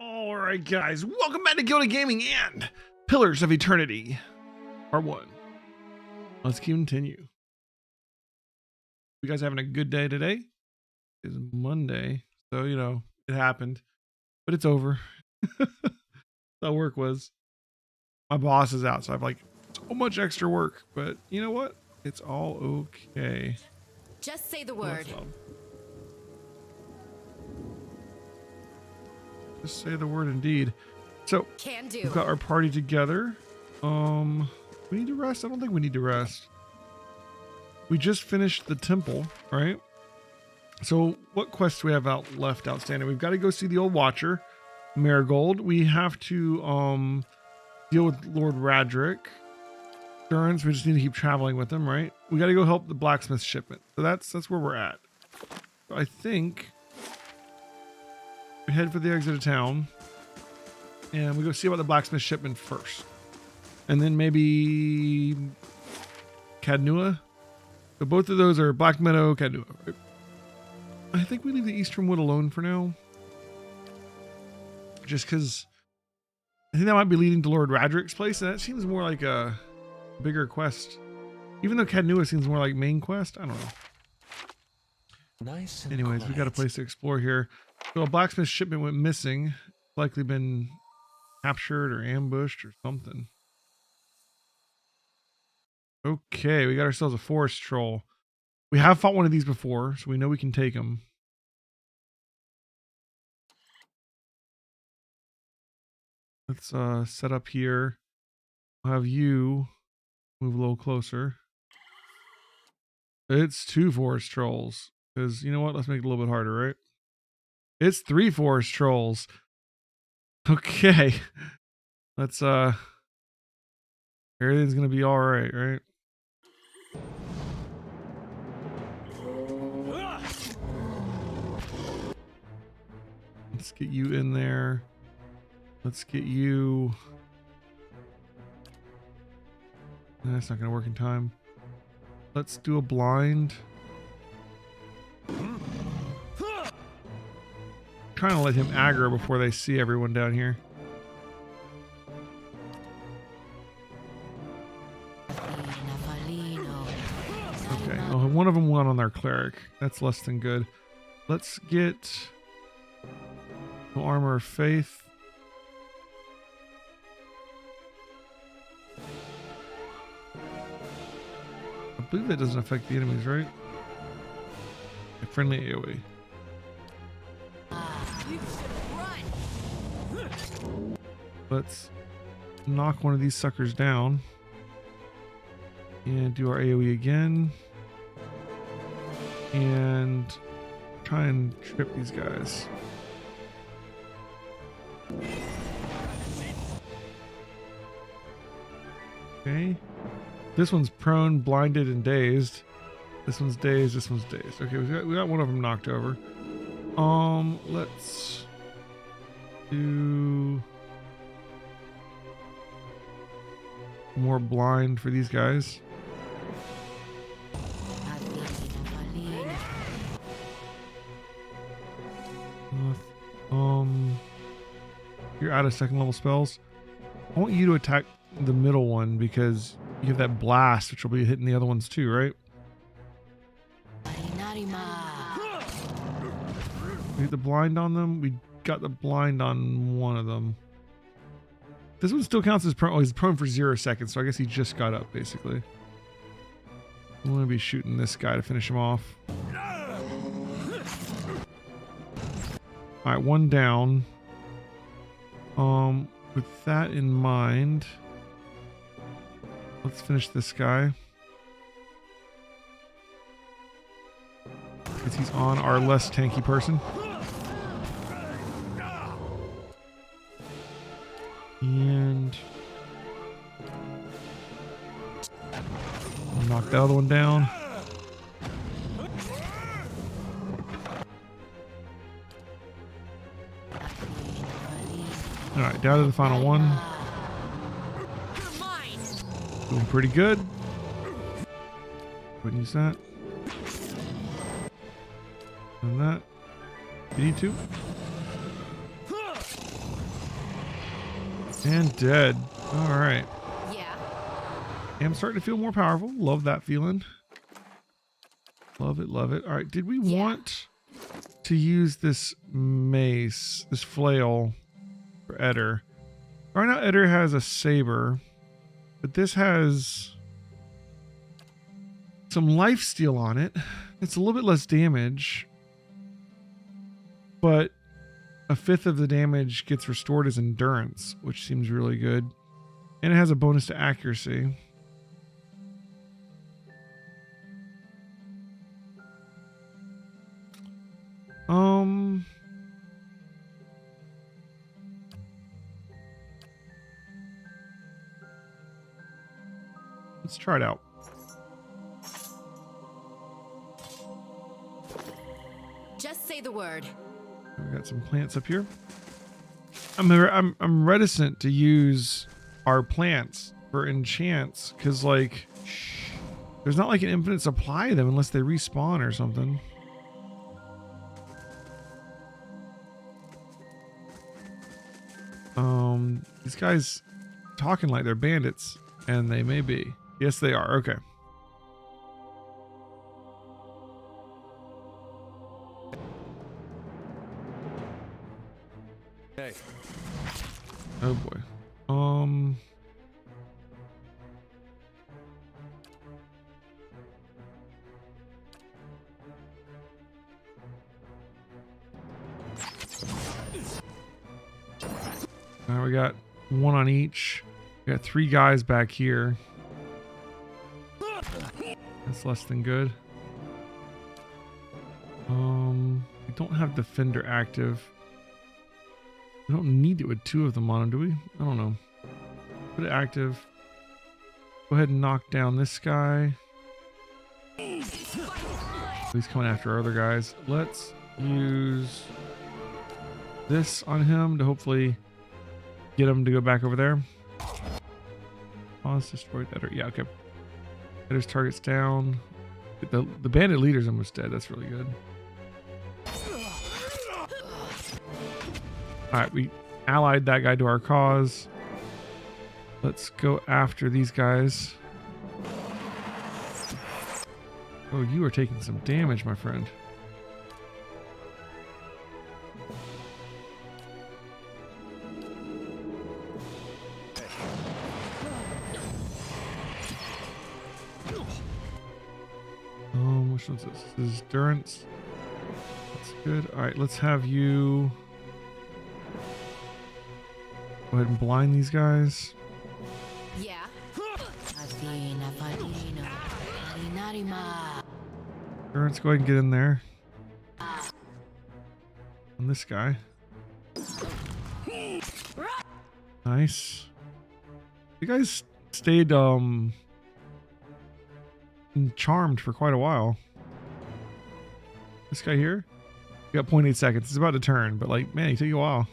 All right, guys, welcome back to Gilded Gaming and Pillars of Eternity, Part 1. Let's continue. You guys having a good day today? It's Monday, so, you know, it happened, but it's over. That work was. My boss is out, so I have, like, so much extra work, but you know what? It's all okay. Just say the word. Just say the word indeed. So, Can do. we've got our party together. We need to rest? I don't think we need to rest. We just finished the temple, right? So what quests do we have left outstanding? We've got to go see the old Watcher, Marigold. We have to deal with Lord Radric. Durance, we just need to keep traveling with him, right? We got to go help the blacksmith shipment. So that's where we're at. So I think we head for the exit of town and we go see about the blacksmith shipment first. And then maybe Cadnua. So both of those are Black Meadow, Cadnua, right? I think we leave the Eastern Wood alone for now. Just because I think that might be leading to Lord Radric's place, and that seems more like a bigger quest. Even though Cadnua seems more like main quest, I don't know. Nice. Anyways, we got a place to explore here. So a blacksmith shipment went missing. Likely been captured or ambushed or something. Okay, we got ourselves a forest troll. We have fought one of these before, so we know we can take them. Let's set up here. I'll have you move a little closer. It's 2 forest trolls. Because, you know what? Let's make it a little bit harder, right? It's 3 forest trolls. Okay. Let's, everything's gonna be alright, right? Let's get you in there. Let's get you. That's not gonna work in time. Let's do a blind. Trying to let him aggro before they see everyone down here. Okay, well, one of them went on their cleric. That's less than good. Let's get no armor of faith. I believe that doesn't affect the enemies, right? A friendly AoE. Let's knock one of these suckers down and do our AoE again and try and trip these guys. Okay, this one's prone, blinded, and dazed. This one's dazed. This one's dazed. Okay, we got one of them knocked over. Let's do more blind for these guys. You're out of second level spells. I want you to attack the middle one because you have that blast, which will be hitting the other ones too, right? We hit the blind on them. We got the blind on one of them. This one still counts as prone. Oh, he's prone for 0 seconds, so I guess he just got up, basically. I'm going to be shooting this guy to finish him off. Alright, one down. With that in mind, let's finish this guy. Because he's on our less tanky person. And knock the other one down. Alright, down to the final one. Doing pretty good. Wouldn't use that. And that. You need to. And dead. All right. Yeah. I'm starting to feel more powerful. Love that feeling. Love it, love it. All right, did we want to use this mace, this flail for Eder? Right now Eder has a saber, but this has some lifesteal on it. It's a little bit less damage, but a fifth of the damage gets restored as endurance, which seems really good. And it has a bonus to accuracy. Let's try it out. Just say the word. We got some plants up here. I'm reticent to use our plants for enchants because like there's not like an infinite supply of them unless they respawn or something. These guys talking like they're bandits, and they may be. Yes, they are. Okay. Hey. Oh boy. Now we got one on each. We got 3 guys back here. That's less than good. We don't have Defender active. We don't need it with 2 of them on him, do we? I don't know. Put it active. Go ahead and knock down this guy. He's coming after our other guys. Let's use this on him to hopefully get him to go back over there. Pause, destroyed that. Yeah, okay. There's targets down. The bandit leader's almost dead. That's really good. Alright, we allied that guy to our cause. Let's go after these guys. Oh, you are taking some damage, my friend. Which one's this? This is endurance. That's good. Alright, let's have you go ahead and blind these guys. Yeah. Endurance, go ahead and get in there. On this guy. Nice. You guys stayed charmed for quite a while. This guy here, you got 0.8 seconds. It's about to turn, but like, man, he took you a while.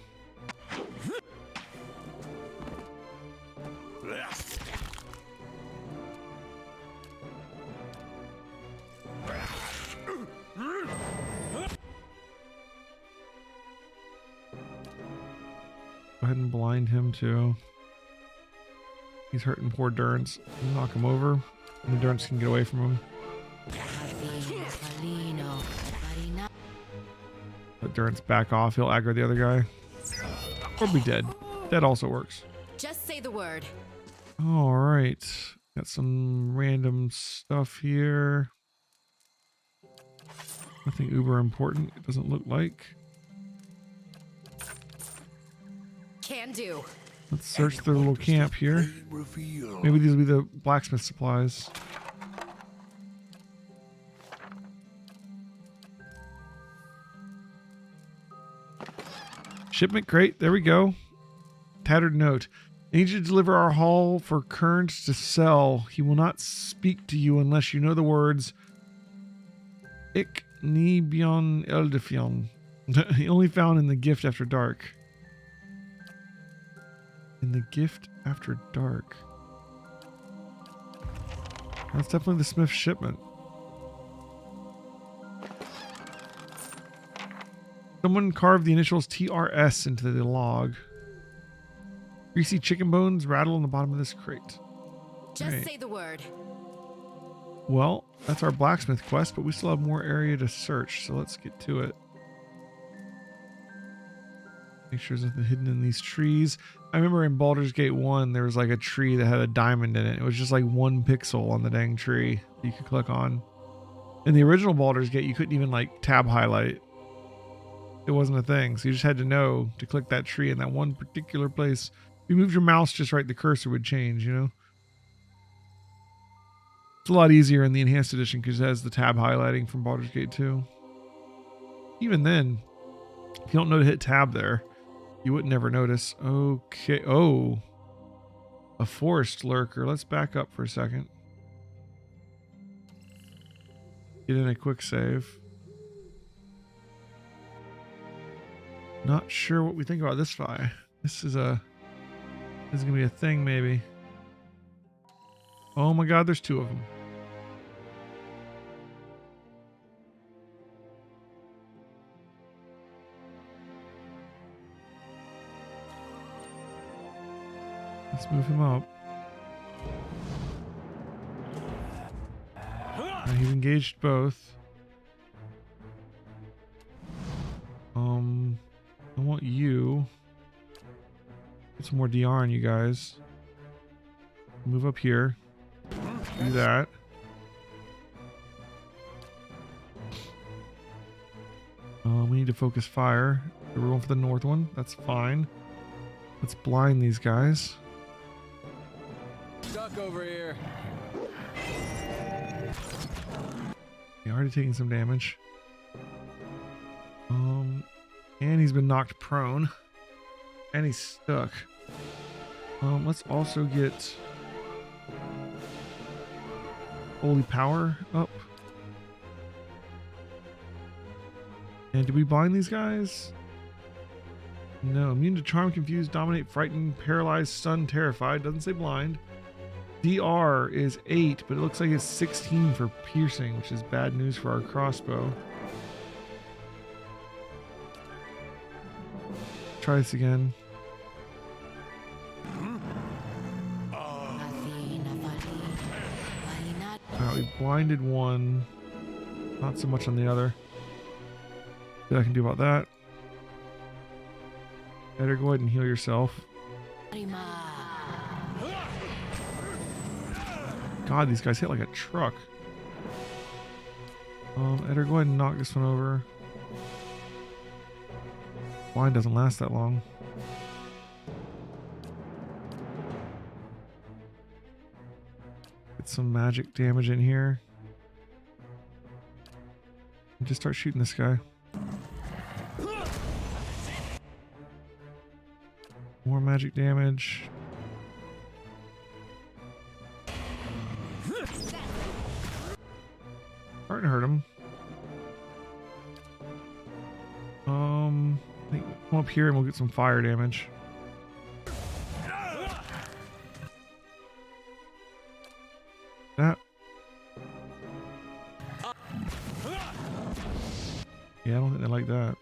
Go ahead and blind him too. He's hurting poor Durance. Knock him over. And Durance can get away from him. Let Durance back off. He'll aggro the other guy. Or be dead. That also works. Just say the word. Alright. Got some random stuff here. Nothing uber important. It doesn't look like. Can do. Let's search their little camp here. Maybe these will be the blacksmith supplies. Shipment crate. There we go. Tattered note. I need you to deliver our haul for Kearns to sell. He will not speak to you unless you know the words Ik ni bion eldefion. Only found in the gift after dark. In the gift after dark. That's definitely the Smith shipment. Someone carved the initials TRS into the log. Greasy chicken bones rattle on the bottom of this crate. Just Right. say the word. Well, that's our blacksmith quest, but we still have more area to search, so let's get to it. Make sure there's nothing hidden in these trees. I remember in Baldur's Gate 1, there was like a tree that had a diamond in it. It was just like 1 pixel on the dang tree that you could click on. In the original Baldur's Gate, you couldn't even like tab highlight. It wasn't a thing, so you just had to know to click that tree in that one particular place. If you moved your mouse just right, the cursor would change, you know? It's a lot easier in the Enhanced Edition because it has the tab highlighting from Baldur's Gate 2. Even then, if you don't know to hit tab there, you would never notice. Okay. Oh. A forest lurker. Let's back up for a second. Get in a quick save. Not sure what we think about this guy. This is gonna be a thing maybe. Oh my god, there's 2 of them. Let's move him up. He's engaged both. I want you. Get some more DR on you guys. Move up here. Do that. We need to focus fire. We're going for the north one. That's fine. Let's blind these guys. Stuck over here. Yeah, already taking some damage. And he's been knocked prone. And he's stuck. Let's also get Holy Power up. And did we blind these guys? No. Immune to charm, confused, dominate, frightened, paralyzed, stunned, terrified. Doesn't say blind. DR is 8, but it looks like it's 16 for piercing, which is bad news for our crossbow. Try this again. Alright, we blinded one. Not so much on the other. What I can do about that? Better go ahead and heal yourself. God, these guys hit like a truck. Eder, go ahead and knock this one over. Blind doesn't last that long. Get some magic damage in here. And just start shooting this guy. More magic damage. Starting to hurt him. I think come up here and we'll get some fire damage. That. Yeah, I don't think they like that.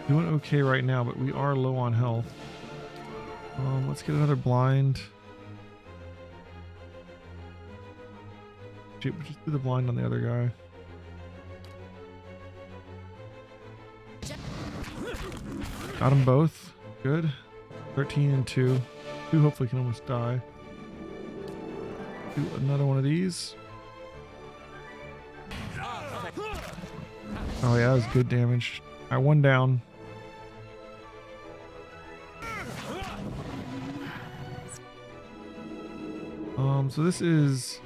Doing okay right now, but we are low on health. Let's get another blind. Just do the blind on the other guy. Got them both. Good. 13 and 2. 2 hopefully can almost die. Do another one of these. Oh yeah, that was good damage. Alright, 1 down. So this is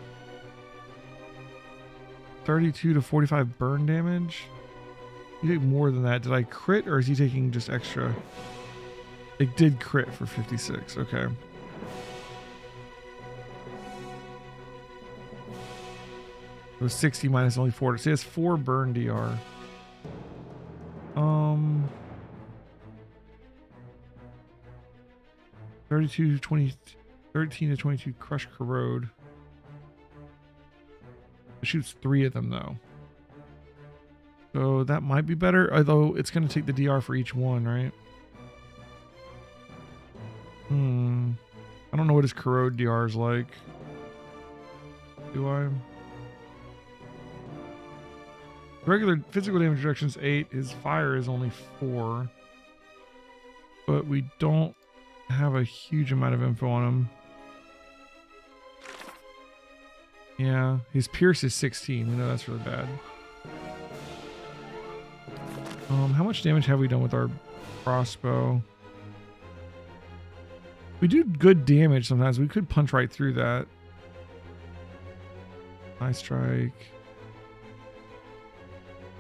32 to 45 burn damage. You take more than that. Did I crit or is he taking just extra? It did crit for 56. Okay. It was 60 minus only 4. So he has 4 burn DR. 32 to 20, 13 to 22 crush corrode. It shoots 3 of them though. So that might be better, although it's going to take the DR for each one, right? I don't know what his corrode DR is like. Do I? Regular physical damage reduction is 8. His fire is only 4. But we don't have a huge amount of info on him. Yeah, his pierce is 16. We know that's really bad. How much damage have we done with our crossbow? We do good damage sometimes. We could punch right through that. Eye strike.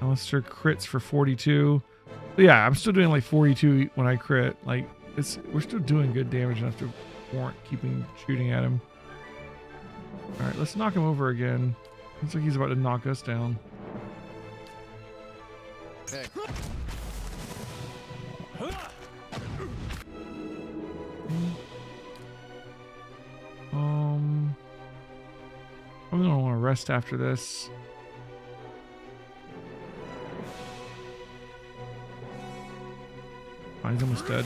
Alistair crits for 42. But yeah, I'm still doing like 42 when I crit. Like we're still doing good damage enough to warrant keeping shooting at him. All right, let's knock him over again. Looks like he's about to knock us down. Hey. I'm gonna want to rest after this. Oh, he's almost dead.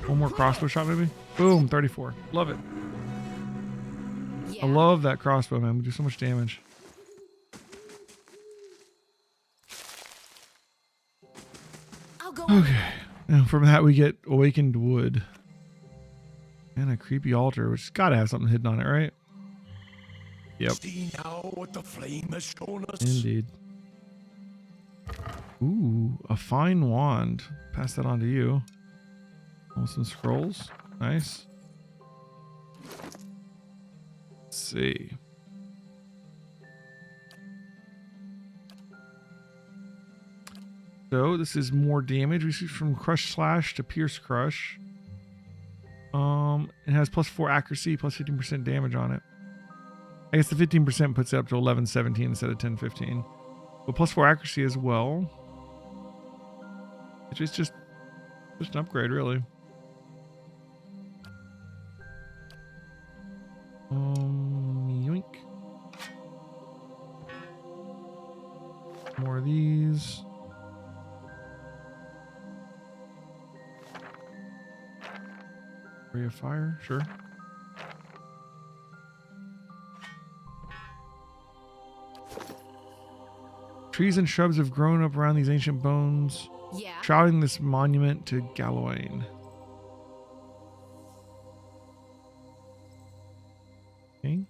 One more crossbow shot, maybe. Boom, 34. Love it. Yeah. I love that crossbow, man. We do so much damage. I'll go. Okay. And from that, we get awakened wood. And a creepy altar, which has got to have something hidden on it, right? Yep. See now what the flame has shown us. Indeed. Ooh, a fine wand. Pass that on to you. Oh, some scrolls. Nice. Let's see. So this is more damage. We see from Crush Slash to Pierce Crush. It has +4 accuracy, plus 15% damage on it. I guess the 15% puts it up to 1117 instead of 1015. But +4 accuracy as well. Which is just an upgrade, really. Yoink. More of these. Ray of fire, sure. Trees and shrubs have grown up around these ancient bones, Yeah. shrouding this monument to Gallowayne. Okay.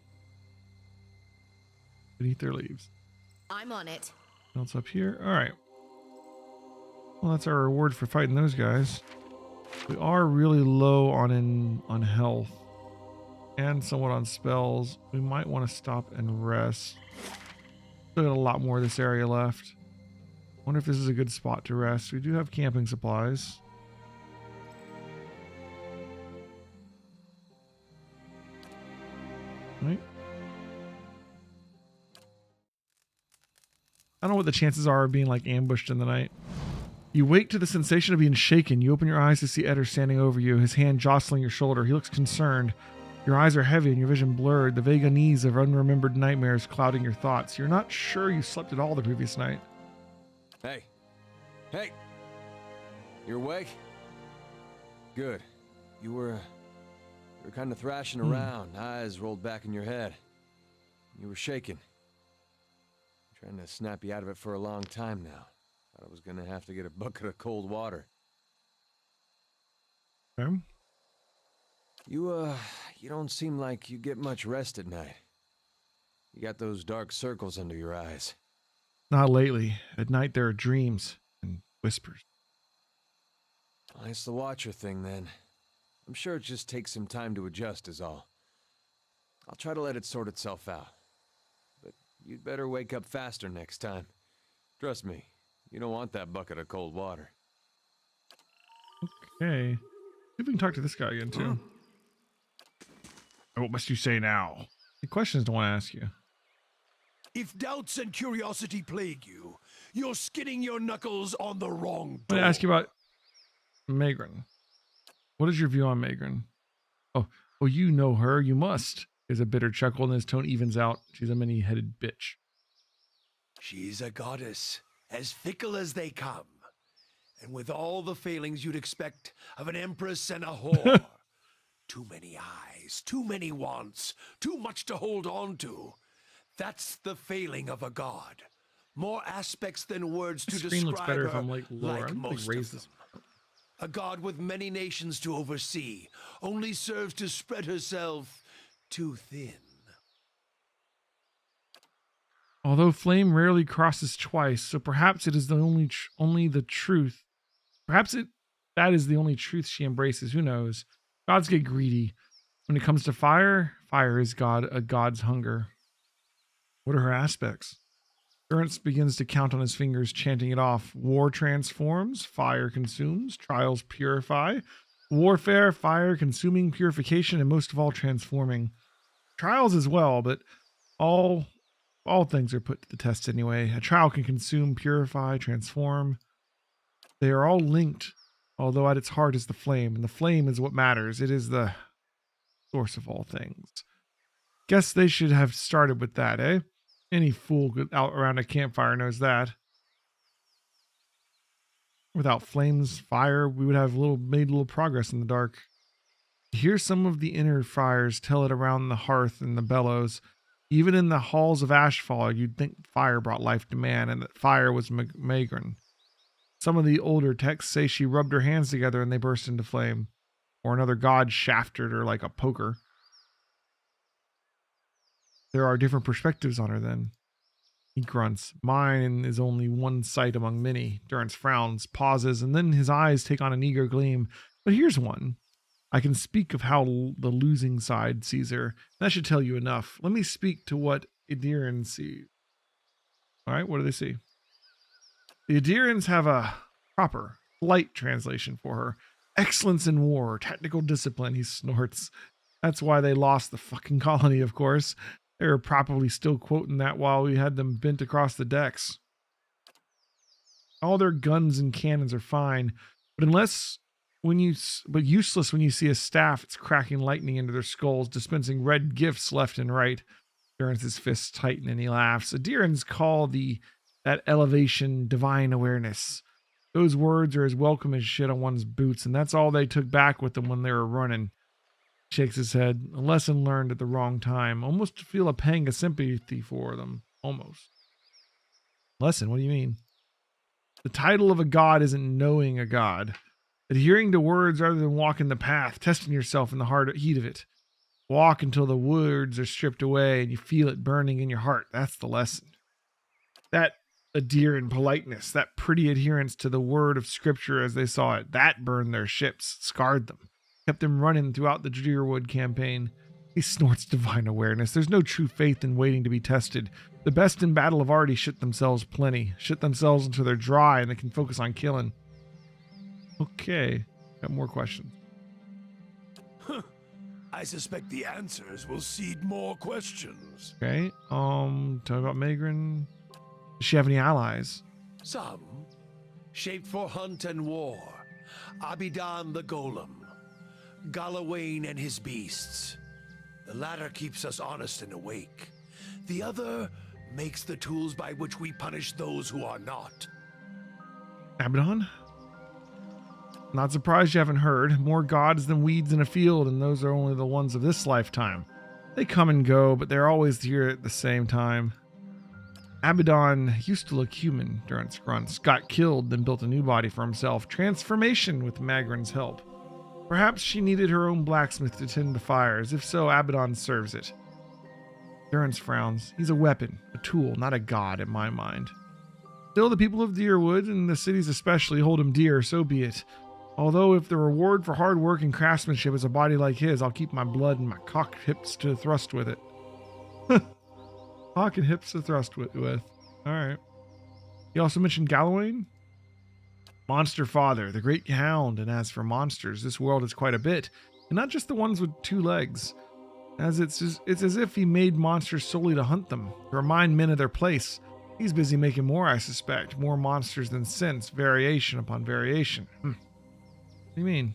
Beneath their leaves. I'm on it. What's up here? All right. Well, that's our reward for fighting those guys. We are really low on health and somewhat on spells. We might want to stop and rest. Still got a lot more of this area left. Wonder if this is a good spot to rest. We do have camping supplies. Right. I don't know what the chances are of being like ambushed in the night. You wake to the sensation of being shaken. You open your eyes to see Eder standing over you, his hand jostling your shoulder. He looks concerned. Your eyes are heavy and your vision blurred, the vague unease of unremembered nightmares clouding your thoughts. You're not sure you slept at all the previous night. Hey. Hey. You're awake? Good. You were kind of thrashing around, eyes rolled back in your head. You were shaking. I'm trying to snap you out of it for a long time now. Thought I was gonna have to get a bucket of cold water. Okay. You don't seem like you get much rest at night. You got those dark circles under your eyes. Not lately. At night there are dreams and whispers. Well, it's the Watcher thing then. I'm sure it just takes some time to adjust is all. I'll try to let it sort itself out. But you'd better wake up faster next time. Trust me, you don't want that bucket of cold water. Okay. See if we can talk to this guy again too. What must you say now? The questions don't want to ask you. If doubts and curiosity plague you, you're skinning your knuckles on the wrong I'm door. going to ask you about Megran. What is your view on Megran? Oh, you know her. You must. There's a bitter chuckle and his tone evens out. She's a many-headed bitch. She's a goddess, as fickle as they come. and with all the failings you'd expect of an empress and a whore. Too many eyes, too many wants, too much to hold on to. That's the failing of a god. More aspects than words to The screen looks describe better her, if I'm like lower. like I'm like most raise of this. them. A god with many nations to oversee, only serves to spread herself too thin. Although flame rarely crosses twice, so perhaps it is the only the truth. Perhaps that is the only truth she embraces. Who knows? Gods get greedy. When it comes to fire, fire is a god's hunger. What are her aspects? Durance begins to count on his fingers, chanting it off. War transforms, fire consumes, trials purify, warfare, fire consuming, purification, and most of all transforming. Trials as well, but all things are put to the test anyway. A trial can consume, purify, transform. They are all linked, although at its heart is the flame, and the flame is what matters. It is the source of all things. Guess they should have started with that, eh? Any fool out around a campfire knows that. Without flames, fire, we would have made little progress in the dark. Hear some of the inner fires tell it around the hearth and the bellows. Even in the halls of Ashfall, you'd think fire brought life to man, and that fire was Magrin. Some of the older texts say she rubbed her hands together and they burst into flame, or another god shafted her like a poker. There are different perspectives on her then. He grunts. Mine is only one sight among many. Durance frowns, pauses, and then his eyes take on an eager gleam. But here's one. I can speak of how the losing side sees her. That should tell you enough. Let me speak to what Idirans see. All right, what do they see? The Idirans have a proper, light translation for her. Excellence in war, tactical discipline, he snorts. That's why they lost the fucking colony, of course. They were probably still quoting that while we had them bent across the decks. All their guns and cannons are fine, but useless when you see a staff that's cracking lightning into their skulls, dispensing red gifts left and right. Durance's fists tighten and he laughs. Adirans call that elevation divine awareness. Those words are as welcome as shit on one's boots, and that's all they took back with them when they were running. Shakes his head. A lesson learned at the wrong time. Almost to feel a pang of sympathy for them. Almost. Lesson? What do you mean? The title of a god isn't knowing a god. Adhering to words rather than walking the path. Testing yourself in the heat of it. Walk until the words are stripped away and you feel it burning in your heart. That's the lesson. That adherent politeness, that pretty adherence to the word of scripture as they saw it, that burned their ships, scarred them. Kept them running throughout the Drearwood campaign. He snorts divine awareness. There's no true faith in waiting to be tested. The best in battle have already shit themselves plenty. Shit themselves until they're dry and they can focus on killing. Okay. Got more questions. I suspect the answers will seed more questions. Okay. Talk about Magrin. Does she have any allies? Some, shaped for hunt and war. Abidan the Golem. Galawain and his beasts. The latter keeps us honest and awake. The other makes the tools by which we punish those who are not. Abaddon? Not surprised you haven't heard. More gods than weeds in a field, and those are only the ones of this lifetime. They come and go, but they're always here at the same time. Abaddon used to look human, Durance grunts. Got killed, then built a new body for himself. Transformation with Magrin's help. Perhaps she needed her own blacksmith to tend the fires. If so, Abaddon serves it. Durance frowns. He's a weapon, a tool, not a god in my mind. Still, the people of Drearwood, and the cities especially, hold him dear, so be it. Although if the reward for hard work and craftsmanship is a body like his, I'll keep my blood and my cock hips to thrust with it. Cock and hips to thrust with. Alright. He also mentioned Galawain? Monster father, the great hound, and as for monsters, this world is quite a bit, and not just the ones with two legs. As it's as if he made monsters solely to hunt them, to remind men of their place. He's busy making more, I suspect, more monsters than since, variation upon variation. What do you mean?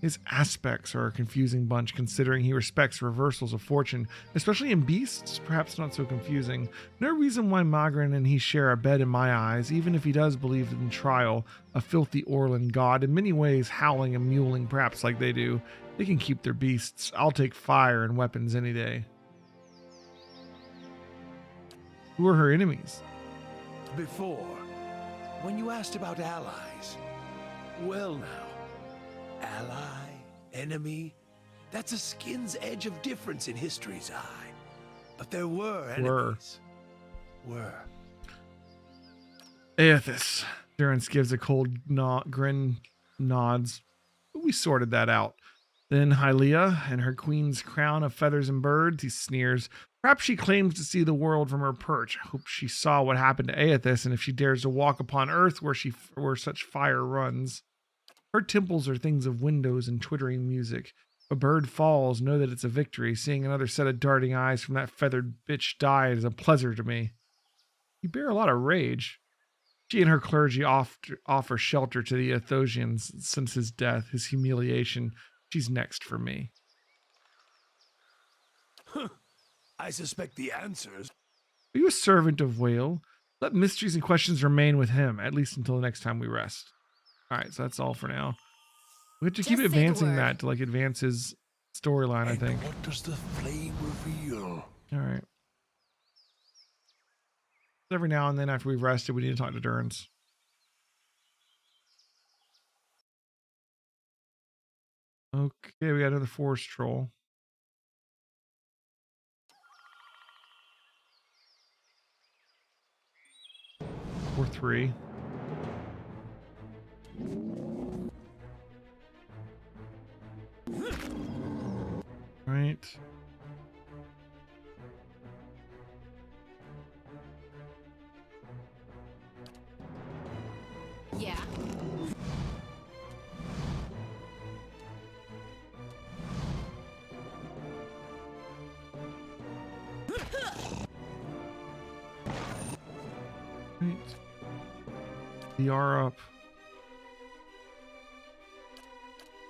His aspects are a confusing bunch, considering he respects reversals of fortune, especially in beasts, perhaps not so confusing. No reason why Magrin and he share a bed in my eyes, even if he does believe in Trial, a filthy Orlan god, in many ways howling and mewling perhaps like they do. They can keep their beasts. I'll take fire and weapons any day. Who are her enemies? Before, when you asked about allies, well now, ally, enemy, that's a skin's edge of difference in history's eye. But there were enemies. Were. Aethys. Durance gives a cold grin, nods. But we sorted that out. Then Hylia and her queen's crown of feathers and birds, he sneers. Perhaps she claims to see the world from her perch. I hope she saw what happened to Aethys, and if she dares to walk upon earth where such fire runs. Her temples are things of windows and twittering music. If a bird falls, know that it's a victory. Seeing another set of darting eyes from that feathered bitch die is a pleasure to me. You bear a lot of rage. She and her clergy offer shelter to the Aethosians since his death, his humiliation. She's next for me. I suspect the answers. Are you a servant of Whale? Let mysteries and questions remain with him, at least until the next time we rest. All right, so that's all for now. We have to keep Just say the advancing word. that to like advance his storyline, I And think. what does the flame reveal? All right. Every now and then after we've rested, we need to talk to Durance. Okay, we got another forest troll. Or 3. Right. Yeah. Right. DR up.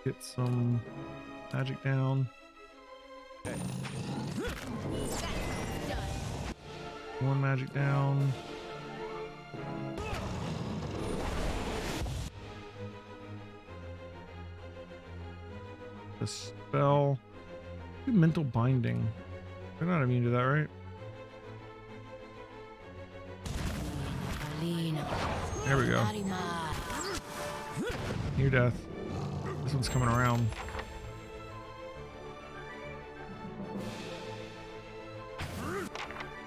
Get some magic down. Done. One magic down. The spell. Do mental binding. They're not immune to that, right? There we go. Near death. This one's coming around.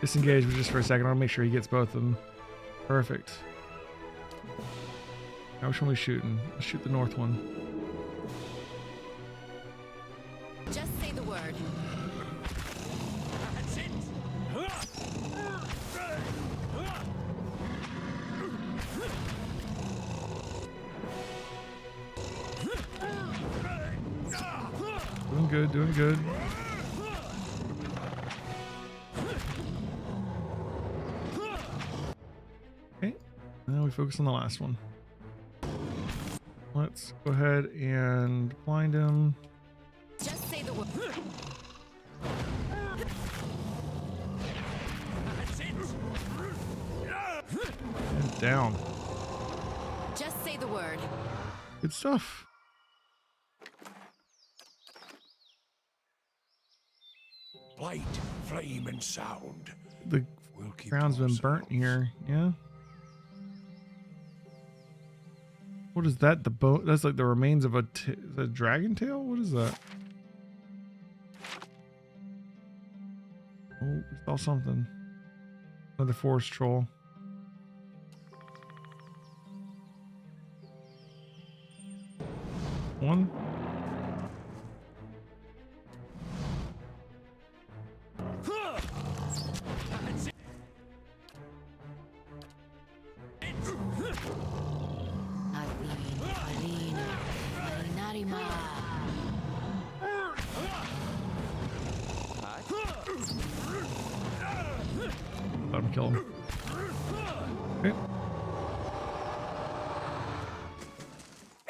Disengage just for a second. I'll make sure he gets both of them. Perfect. Now which one are we shooting? Let's shoot the north one. Just say the word. That's it. Doing good, doing good. Okay, now we focus on the last one. Let's go ahead and blind him. Just say the word. That's it. And down. Just say the word. Good stuff. Light, flame, and sound. The We'll keep ground's to been burnt ourselves. here. Yeah. What is that? The bone? That's like the remains of a dragon tail? What is that? Oh, we saw something. Another forest troll. One. Let him kill him. Okay.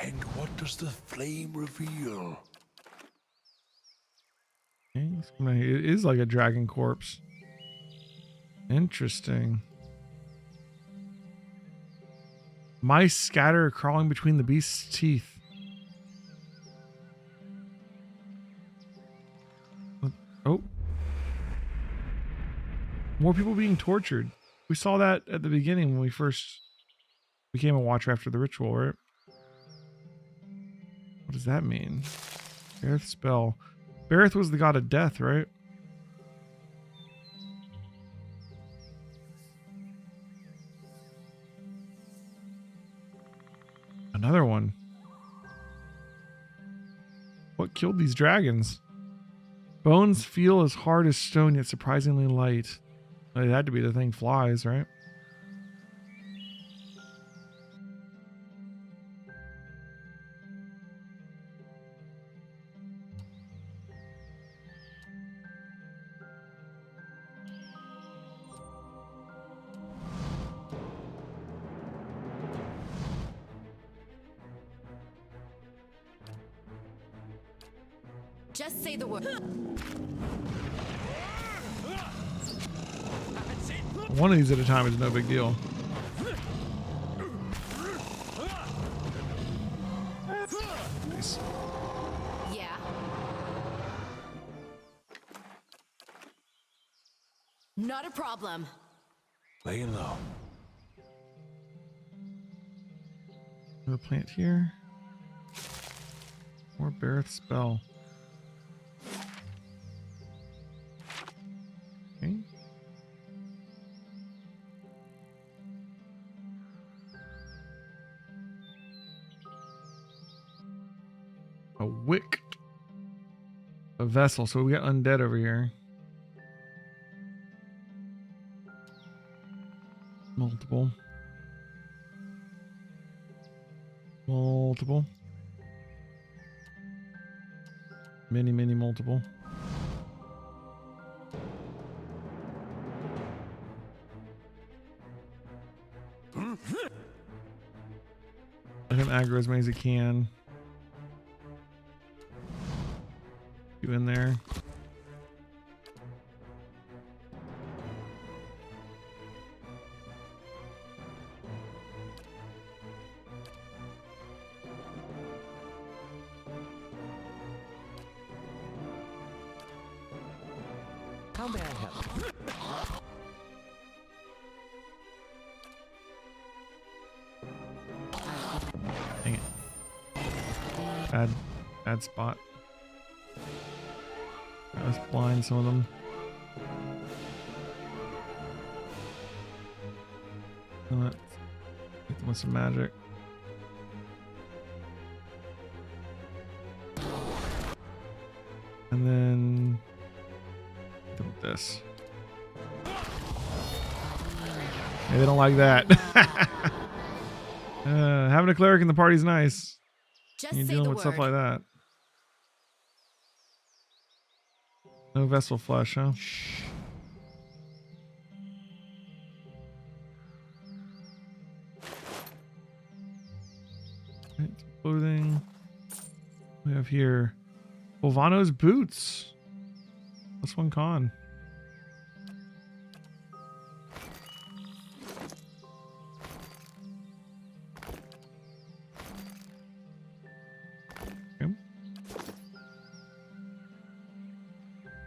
And what does the flame reveal? Okay, it is like a dragon corpse. Interesting. Mice scatter crawling between the beast's teeth. Oh. More people being tortured. We saw that at the beginning when we first became a watcher after the ritual, right? What does that mean? Bareth spell. Bareth was the god of death, right? Another one. What killed these dragons? Bones feel as hard as stone, yet surprisingly light. It had to be the thing flies, right? Just say the word. One of these at a time is no big deal. Nice. Yeah. Not a problem. Laying low. A plant here. More Bareth spell. Okay. A wick. A vessel. So we got undead over here. Multiple. Multiple. Many, many multiple. Let him aggro as many as he can. You in there. How may I help? Dang it. Bad spot. Let's blind some of them. Let's hit them with some magic. And then hit them with this. Yeah, they don't like that. Having a cleric in the party is nice. Just You're say dealing the with word. stuff like that. No vessel flesh, huh? Right, clothing. We have here Volvano's boots. Plus one con. Okay.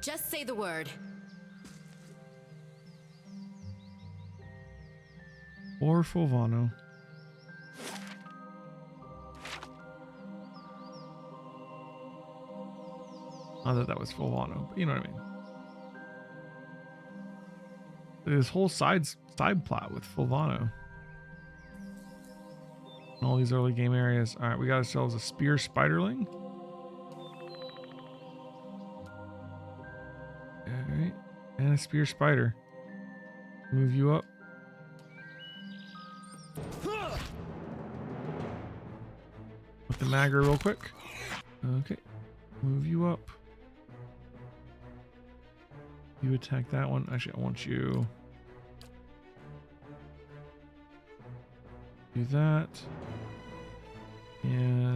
Just say the word. Or Volvano. Not that that was Volvano, but you know what I mean. This whole side plot with Volvano. And all these early game areas. Alright, we got ourselves a spear spiderling. Alright. And a spear spider. Move you up. With the magger real quick. Okay. Move you up. You attack that one. Actually, I want you. Do that. And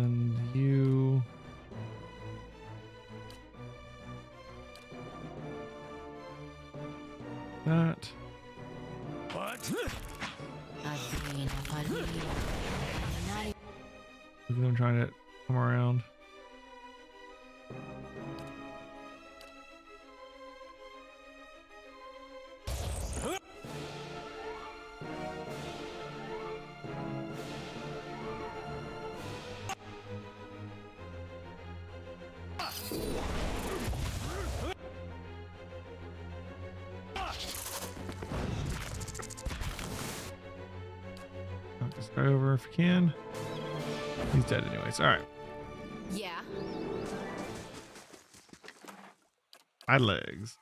Look at them trying to come around. Knock this guy over if you can. He's dead anyways. All right. Yeah. High legs.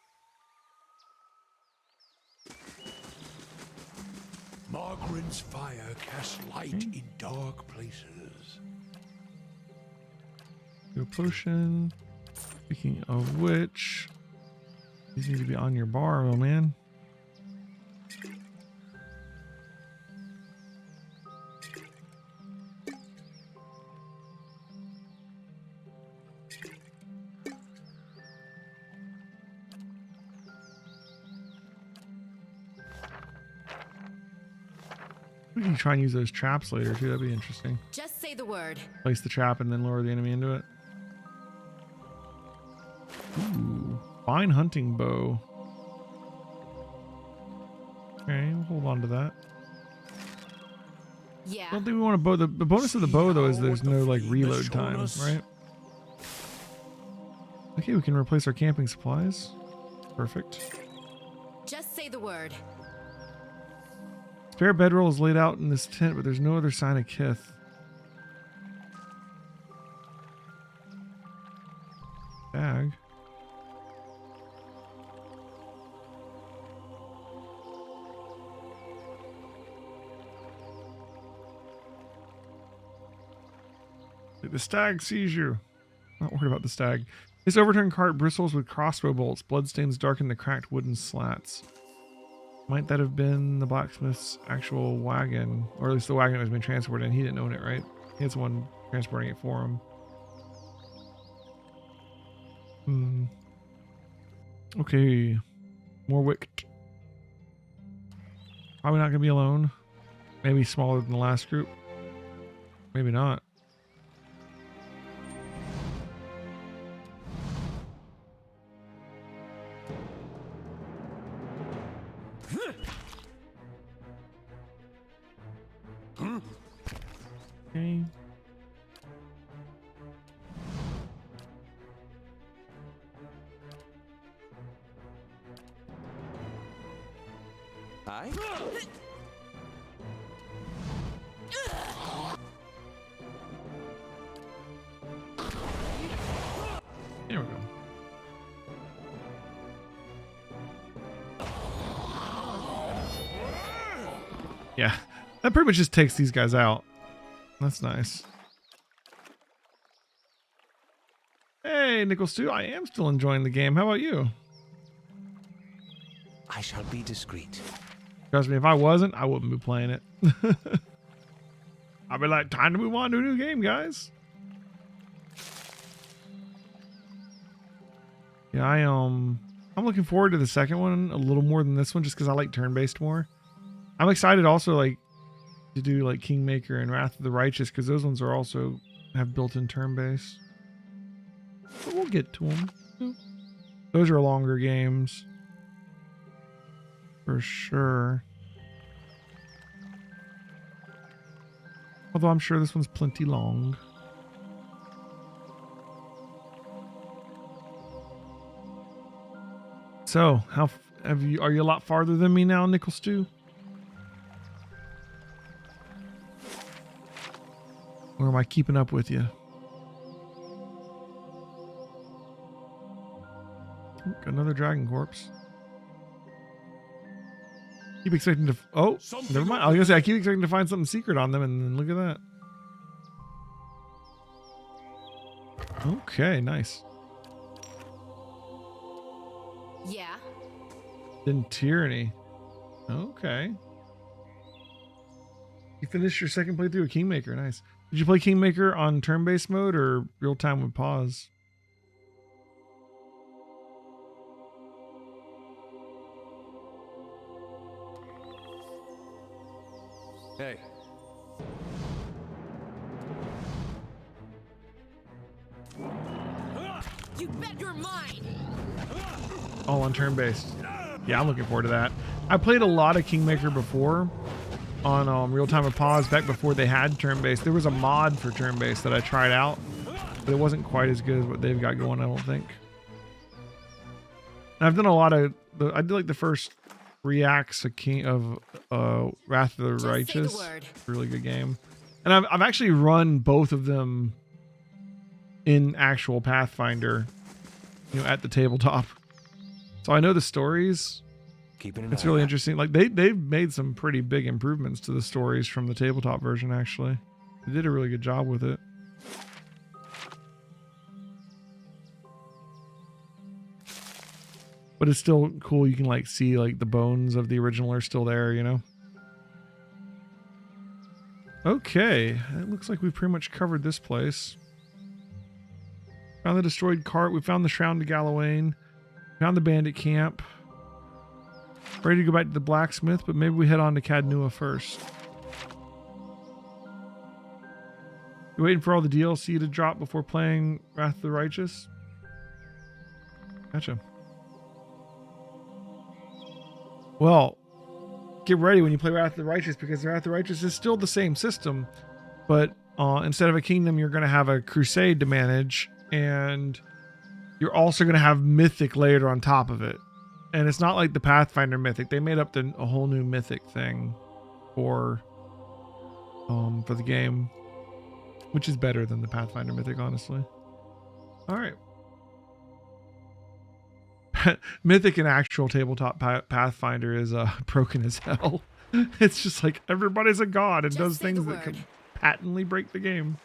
Margaret's fire casts light in dark places. Do a potion. Speaking of which, these need to be on your bar, oh man. We can try and use those traps later too. That'd be interesting. Just say the word. Place the trap and then lure the enemy into it. Ooh, fine hunting bow. Okay, we'll hold on to that. Yeah. I don't think we want a bow. The bonus of the bow though is there's no like reload time, right? Okay, we can replace our camping supplies. Perfect. Just say the word. Spare bedroll is laid out in this tent, but there's no other sign of Kith. Bag. The stag sees you. Not worried about the stag. This overturned cart bristles with crossbow bolts. Bloodstains darken the cracked wooden slats. Might that have been the blacksmith's actual wagon? Or at least the wagon that was being transported, and he didn't own it, right? He had someone transporting it for him. Okay. More wicked. Probably not going to be alone. Maybe smaller than the last group. Maybe not. Okay. Hi. There we go. Yeah, that pretty much just takes these guys out. That's nice. Hey, Nickel Stew, I am still enjoying the game. How about you? I shall be discreet. Trust me, if I wasn't, I wouldn't be playing it. I'd be like, time to move on to a new game, guys. Yeah, I'm looking forward to the second one a little more than this one, just because I like turn-based more. I'm excited also like to do like Kingmaker and Wrath of the Righteous, because those ones are also have built-in turn-based. But we'll get to them. Those are longer games. For sure. Although I'm sure this one's plenty long. So, how have you? Are you a lot farther than me now, Nickel Stew? Or am I keeping up with you? Got another dragon corpse. Keep expecting to. Oh, never mind. I was gonna say I keep expecting to find something secret on them, and then look at that. Okay, nice. Yeah. Then Tyranny. Okay. You finished your second playthrough of Kingmaker. Nice. Did you play Kingmaker on turn-based mode or real time with pause? Hey. You bet you're mine. All on turn-based. Yeah, I'm looking forward to that. I played a lot of Kingmaker before on Real Time of Pause back before they had turn-based. There was a mod for turn-based that I tried out, but it wasn't quite as good as what they've got going, I don't think. And I've done a lot of I did like the first 3 acts of Wrath of the Just Righteous. say the word. Really good game. And I've actually run both of them in actual Pathfinder, you know, at the tabletop. So I know the stories. Keeping an It's eye really out. interesting. Like they've made some pretty big improvements to the stories from the tabletop version, actually. They did a really good job with it. But it's still cool. You can like see like the bones of the original are still there, you know? Okay. It looks like we've pretty much covered this place. Found the destroyed cart. We found the Shroud to Gallowayne. Found the bandit camp. Ready to go back to the blacksmith, but maybe we head on to Cadnua first. You waiting for all the DLC to drop before playing Wrath of the Righteous? Gotcha. Well, get ready when you play Wrath of the Righteous, because Wrath of the Righteous is still the same system, but instead of a kingdom, you're going to have a crusade to manage, and you're also going to have mythic layered on top of it. And it's not like the Pathfinder mythic. They made up a whole new mythic thing for the game, which is better than the Pathfinder mythic, honestly. All right. Mythic and actual tabletop Pathfinder is broken as hell. It's just like everybody's a god and Just does say the things that word. can patently break the game.